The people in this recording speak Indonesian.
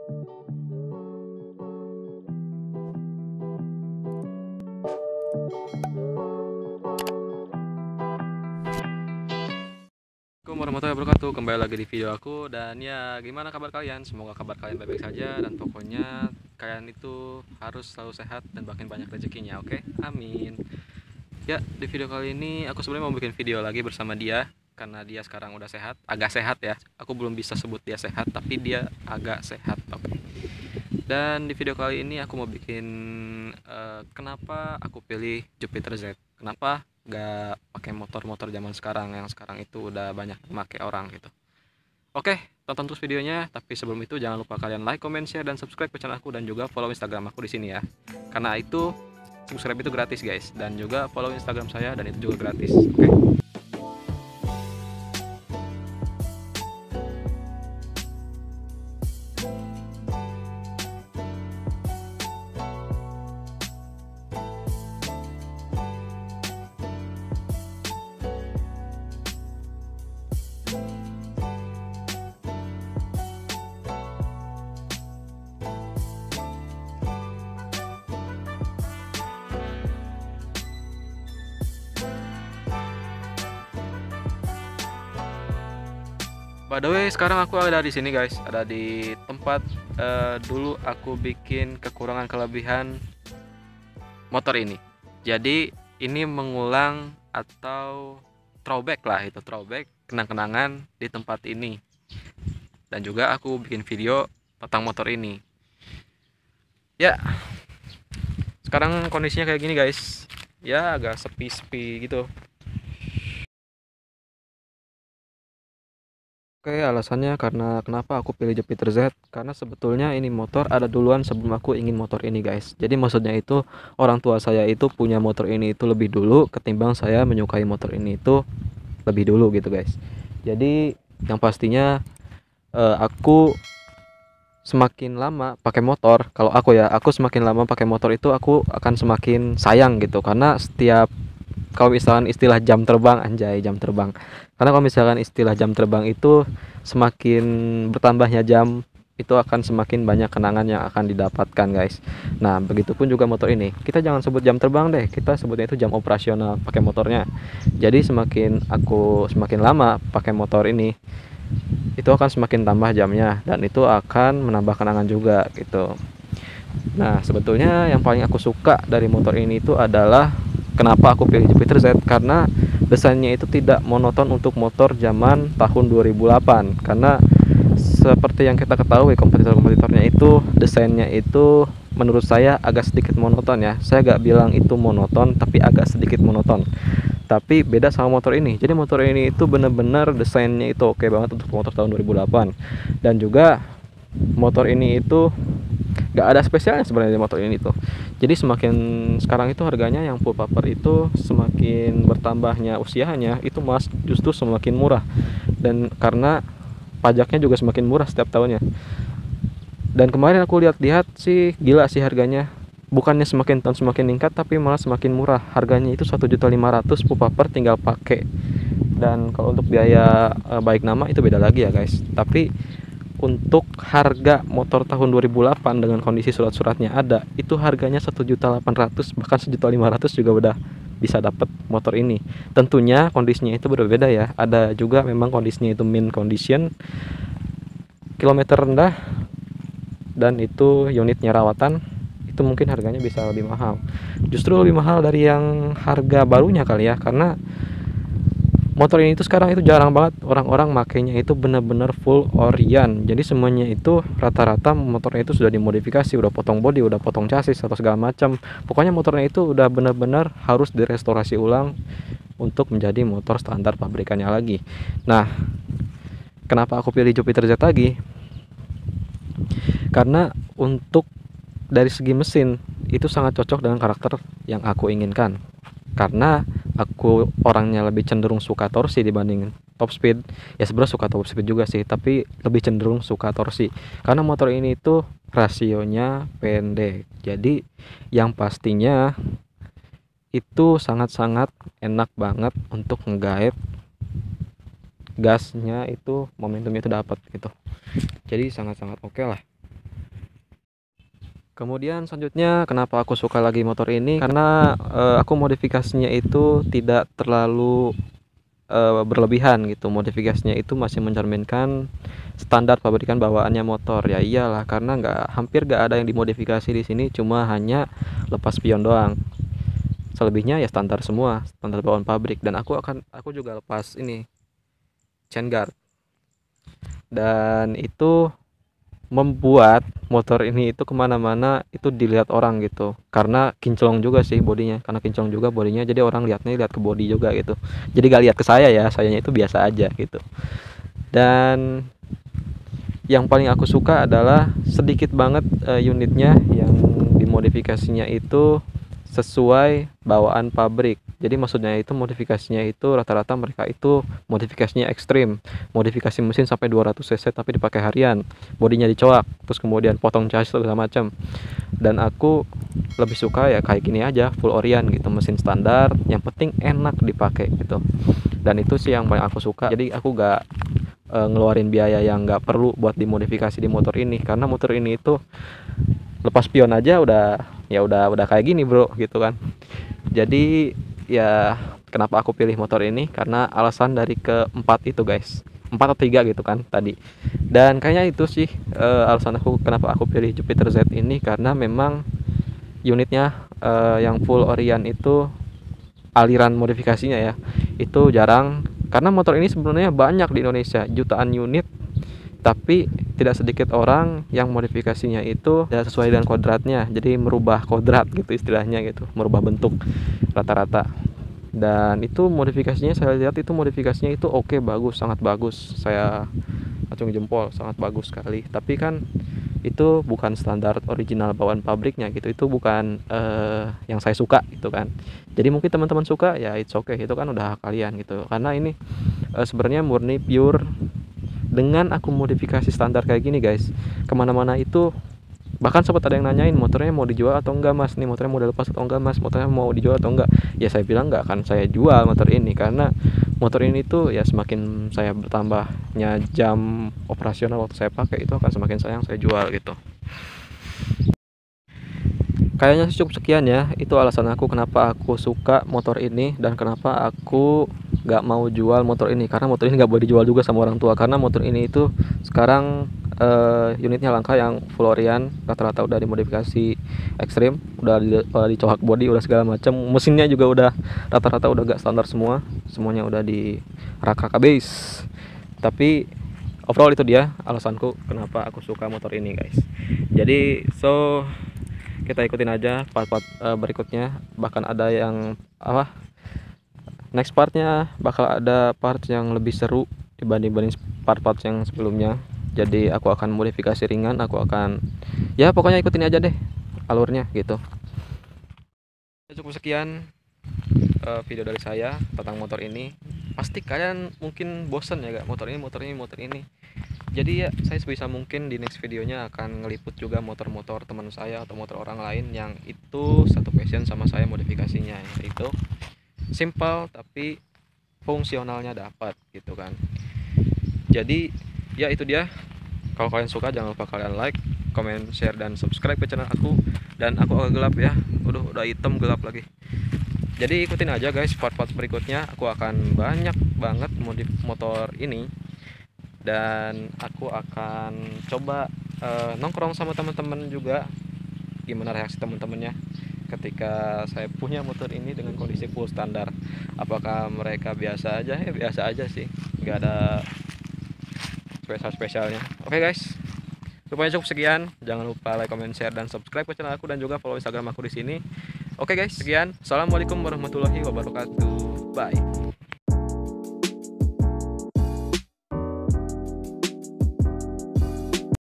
Assalamualaikum warahmatullahi wabarakatuh. Kembali lagi di video aku. Dan ya, gimana kabar kalian? Semoga kabar kalian baik-baik saja. Dan pokoknya kalian itu harus selalu sehat dan makin banyak rezekinya, oke? Amin. Ya, di video kali ini aku sebenarnya mau bikin video lagi bersama dia. Karena dia sekarang udah sehat, agak sehat ya. Aku belum bisa sebut dia sehat, tapi dia agak sehat, oke? Dan di video kali ini aku mau bikin kenapa aku pilih Jupiter Z. Kenapa gak pakai motor-motor zaman sekarang, yang sekarang itu udah banyak pakai orang gitu. Oke, tonton terus videonya. Tapi sebelum itu jangan lupa kalian like, comment, share, dan subscribe ke channel aku, dan juga follow Instagram aku di sini ya. Karena itu subscribe itu gratis guys, dan juga follow Instagram saya dan itu juga gratis. Oke. By the way, sekarang aku ada di sini guys, ada di tempat dulu aku bikin kekurangan kelebihan motor ini. Jadi ini mengulang atau throwback lah, itu throwback kenang-kenangan di tempat ini. Dan juga aku bikin video tentang motor ini. Ya, sekarang kondisinya kayak gini guys. Ya agak sepi-sepi gitu. Oke, alasannya karena kenapa aku pilih Jupiter Z, karena sebetulnya ini motor ada duluan sebelum aku ingin motor ini guys. Jadi maksudnya itu orang tua saya itu punya motor ini itu lebih dulu ketimbang saya menyukai motor ini itu lebih dulu gitu guys. Jadi yang pastinya aku semakin lama pakai motor, kalau aku semakin lama pakai motor itu aku akan semakin sayang gitu, karena setiap, kalau misalkan istilah jam terbang, anjay jam terbang, karena kalau misalkan istilah jam terbang itu semakin bertambahnya jam itu akan semakin banyak kenangan yang akan didapatkan guys. Nah begitupun juga motor ini, kita jangan sebut jam terbang deh, kita sebutnya itu jam operasional pakai motornya. Jadi semakin lama pakai motor ini itu akan semakin tambah jamnya, dan itu akan menambah kenangan juga gitu. Nah sebetulnya yang paling aku suka dari motor ini itu adalah kenapa aku pilih Jupiter Z, karena desainnya itu tidak monoton untuk motor zaman tahun 2008. Karena seperti yang kita ketahui, kompetitor-kompetitornya itu desainnya itu menurut saya agak sedikit monoton ya. Saya gak bilang itu monoton, tapi agak sedikit monoton. Tapi beda sama motor ini. Jadi motor ini itu bener-bener desainnya itu oke banget untuk motor tahun 2008. Dan juga motor ini itu gak ada spesialnya sebenarnya di motor ini tuh. Jadi semakin sekarang itu harganya yang full paper itu semakin bertambahnya usianya itu mas justru semakin murah, dan karena pajaknya juga semakin murah setiap tahunnya. Dan kemarin aku lihat-lihat sih gila sih harganya, bukannya semakin tahun semakin meningkat, tapi malah semakin murah. Harganya itu 1.500.000 full paper tinggal pakai. Dan kalau untuk biaya baik nama itu beda lagi ya guys. Tapi untuk harga motor tahun 2008 dengan kondisi surat-suratnya ada, itu harganya 1.800.000, bahkan 1.500.000 juga udah bisa dapat motor ini. Tentunya kondisinya itu berbeda ya. Ada juga memang kondisinya itu mint condition, kilometer rendah, dan itu unitnya rawatan, itu mungkin harganya bisa lebih mahal. Justru lebih mahal dari yang harga barunya kali ya, karena motor ini tuh sekarang itu jarang banget orang-orang makainya itu bener-bener full orian. Jadi semuanya itu rata-rata motornya itu sudah dimodifikasi, udah potong bodi, udah potong chassis atau segala macam. Pokoknya motornya itu udah bener-bener harus direstorasi ulang untuk menjadi motor standar pabrikannya lagi. Nah, kenapa aku pilih Jupiter Z lagi? Karena untuk dari segi mesin itu sangat cocok dengan karakter yang aku inginkan. Karena aku orangnya lebih cenderung suka torsi dibanding top speed. Ya sebenarnya suka top speed juga sih, tapi lebih cenderung suka torsi. Karena motor ini tuh rasionya pendek. Jadi yang pastinya itu sangat-sangat enak banget untuk ngegaet, gasnya itu momentumnya itu dapat gitu. Jadi sangat-sangat oke lah. Kemudian selanjutnya kenapa aku suka lagi motor ini, karena aku modifikasinya itu tidak terlalu berlebihan gitu. Modifikasinya itu masih mencerminkan standar pabrikan bawaannya motor. Ya iyalah, karena hampir nggak ada yang dimodifikasi di sini, cuma hanya lepas spion doang. Selebihnya ya standar semua, standar bawaan pabrik. Dan aku juga lepas ini chain guard, dan itu membuat motor ini itu kemana-mana itu dilihat orang gitu, karena kinclong juga sih bodinya, jadi orang lihat ke body juga gitu, jadi gak lihat ke saya ya, sayanya itu biasa aja gitu. Dan yang paling aku suka adalah sedikit banget unitnya yang dimodifikasinya itu sesuai bawaan pabrik. Jadi maksudnya itu modifikasinya itu rata-rata mereka itu modifikasinya ekstrim, modifikasi mesin sampai 200 cc tapi dipakai harian, bodinya dicoak, terus kemudian potong chassis segala macam. Dan aku lebih suka ya kayak gini aja, full Orion gitu, mesin standar, yang penting enak dipakai gitu. Dan itu sih yang paling aku suka. Jadi aku gak ngeluarin biaya yang nggak perlu buat dimodifikasi di motor ini, karena motor ini itu lepas pion aja udah kayak gini bro gitu kan. Jadi ya kenapa aku pilih motor ini, karena alasan dari keempat itu guys, 4 atau 3 gitu kan tadi. Dan kayaknya itu sih alasan aku kenapa aku pilih Jupiter Z ini, karena memang unitnya yang full Orion itu aliran modifikasinya ya itu jarang, karena motor ini sebenarnya banyak di Indonesia, jutaan unit, tapi tidak sedikit orang yang modifikasinya itu tidak sesuai dengan kodratnya, jadi merubah kodrat gitu istilahnya gitu, merubah bentuk rata-rata. Dan itu modifikasinya saya lihat itu modifikasinya itu oke, bagus, sangat bagus, saya acung jempol, sangat bagus sekali. Tapi kan itu bukan standar original bawaan pabriknya gitu, itu bukan yang saya suka gitu kan. Jadi mungkin teman-teman suka ya it's okay, itu kan udah hak kalian gitu, karena ini sebenarnya murni pure. Dengan aku modifikasi standar kayak gini guys, kemana-mana itu, bahkan sempat ada yang nanyain motornya mau dijual atau enggak mas, nih motornya mau dilepas atau enggak mas, motornya mau dijual atau enggak. Ya saya bilang enggak akan saya jual motor ini, karena motor ini tuh ya semakin saya bertambahnya jam operasional waktu saya pakai, itu akan semakin sayang saya jual gitu. Kayaknya cukup sekian ya, itu alasan aku kenapa aku suka motor ini dan kenapa aku gak mau jual motor ini, karena motor ini gak boleh dijual juga sama orang tua, karena motor ini itu sekarang unitnya langka yang full Orion, rata-rata udah dimodifikasi ekstrim, udah dicohak body, udah segala macam, mesinnya juga udah rata-rata udah gak standar semuanya udah di rak-rak habis. Tapi overall itu dia alasanku kenapa aku suka motor ini guys. Jadi kita ikutin aja part-part berikutnya, bahkan ada yang next partnya bakal ada part yang lebih seru dibanding part-part yang sebelumnya. Jadi aku akan modifikasi ringan, aku akan ya pokoknya ikutin aja deh alurnya gitu. Cukup sekian video dari saya tentang motor ini. Pasti kalian mungkin bosan ya gak, motor ini. Jadi ya saya sebisa mungkin di next videonya akan ngeliput juga motor-motor teman saya atau motor orang lain yang itu satu passion sama saya modifikasinya, yaitu simple tapi fungsionalnya dapat gitu kan. Jadi ya itu dia, kalau kalian suka jangan lupa kalian like, comment, share, dan subscribe ke channel aku. Dan aku agak gelap ya, udah hitam gelap lagi. Jadi ikutin aja guys part-part berikutnya, aku akan banyak banget modif motor ini. Dan aku akan coba nongkrong sama teman-teman juga, gimana reaksi teman-temannya ketika saya punya motor ini dengan kondisi full standar. Apakah mereka biasa aja? Ya biasa aja sih, nggak ada spesialnya. Oke guys, rupanya cukup sekian. Jangan lupa like, comment, share, dan subscribe ke channel aku, dan juga follow Instagram aku di sini. Oke guys, sekian. Assalamualaikum warahmatullahi wabarakatuh. Bye.